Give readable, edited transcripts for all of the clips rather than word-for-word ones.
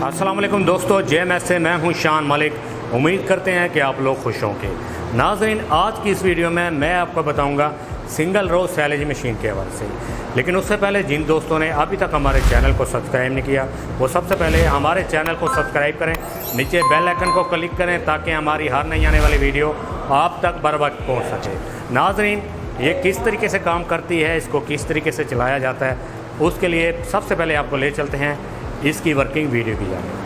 अस्सलाम वालेकुम दोस्तों, JMS से मैं हूं शान मलिक। उम्मीद करते हैं कि आप लोग खुश होंगे। नाज़रीन, आज की इस वीडियो में मैं आपको बताऊंगा सिंगल रो सैलेज मशीन के हवाले से। लेकिन उससे पहले जिन दोस्तों ने अभी तक हमारे चैनल को सब्सक्राइब नहीं किया, वो सबसे पहले हमारे चैनल को सब्सक्राइब करें, नीचे बेल आइकन को क्लिक करें ताकि हमारी हर नई आने वाली वीडियो आप तक बर वक्त पहुँच सके। नाज़रीन, ये किस तरीके से काम करती है, इसको किस तरीके से चलाया जाता है, उसके लिए सबसे पहले आपको ले चलते हैं इसकी वर्किंग वीडियो की जाने।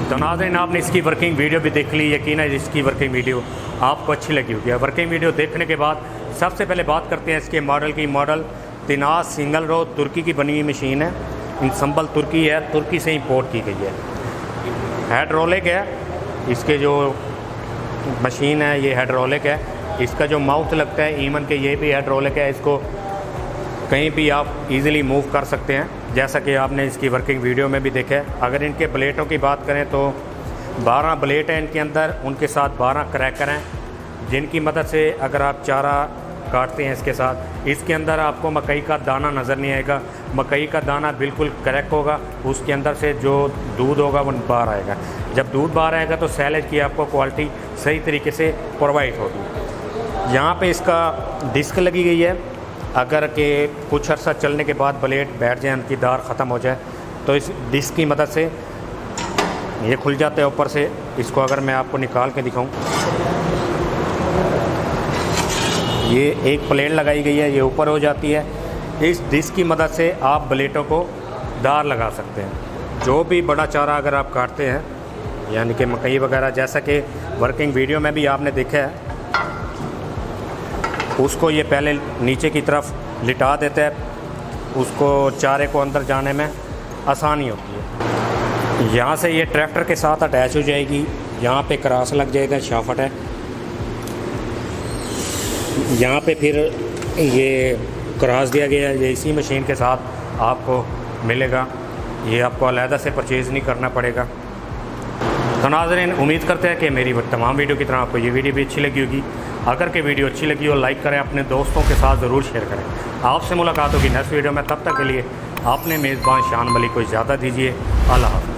तो नाज़रीन, आपने इसकी वर्किंग वीडियो भी देख ली। यकीन है इसकी वर्किंग वीडियो आपको अच्छी लगी होगी। वर्किंग वीडियो देखने के बाद सबसे पहले बात करते हैं इसके मॉडल की। मॉडल तिनास सिंगल रो तुर्की की बनी हुई मशीन है। इंसम्बल तुर्की है, तुर्की से इंपोर्ट की गई है। हाइड्रोलिक है, इसके जो मशीन है ये हाइड्रोलिक है। इसका जो माउथ लगता है ईमन के, ये भी हाइड्रोलिक है। इसको कहीं भी आप इजीली मूव कर सकते हैं, जैसा कि आपने इसकी वर्किंग वीडियो में भी देखा है। अगर इनके ब्लेटों की बात करें तो 12 ब्लेट हैं इनके अंदर, उनके साथ 12 क्रैकर हैं, जिनकी मदद से अगर आप चारा काटते हैं इसके साथ, इसके अंदर आपको मकई का दाना नज़र नहीं आएगा। मकई का दाना बिल्कुल क्रैक होगा, उसके अंदर से जो दूध होगा वो बाहर आएगा। जब दूध बाहर आएगा तो सैलेज की आपको क्वालिटी सही तरीके से प्रोवाइड होगी। यहाँ पे इसका डिस्क लगी गई है। अगर के कुछ अर्सा चलने के बाद ब्लेड बैठ जाए, उनकी दार ख़त्म हो जाए, तो इस डिस्क की मदद से ये खुल जाता है ऊपर से। इसको अगर मैं आपको निकाल के दिखाऊं, ये एक प्लेट लगाई गई है, ये ऊपर हो जाती है। इस डिस्क की मदद से आप ब्लेटों को दार लगा सकते हैं। जो भी बड़ा चारा अगर आप काटते हैं, यानी कि मकई वगैरह, जैसा कि वर्किंग वीडियो में भी आपने देखा है, उसको ये पहले नीचे की तरफ लिटा देता है, उसको चारे को अंदर जाने में आसानी होती है। यहाँ से ये ट्रैक्टर के साथ अटैच हो जाएगी। यहाँ पे क्रॉस लग जाएगा, शाफ्ट है। यहाँ पे फिर ये क्रॉस दिया गया है, ये इसी मशीन के साथ आपको मिलेगा। ये आपको अलहदा से परचेज़ नहीं करना पड़ेगा। तो नाज़रीन, उम्मीद करते हैं कि मेरी तमाम वीडियो की तरह आपको ये वीडियो भी अच्छी लगी होगी। अगर के वीडियो अच्छी लगी हो, लाइक करें, अपने दोस्तों के साथ ज़रूर शेयर करें। आपसे मुलाकात होगी नेक्स्ट वीडियो में। तब तक के लिए अपने मेज़बान शान मलिक को इजाज़त दीजिए। अल्लाह हाफ़िज़।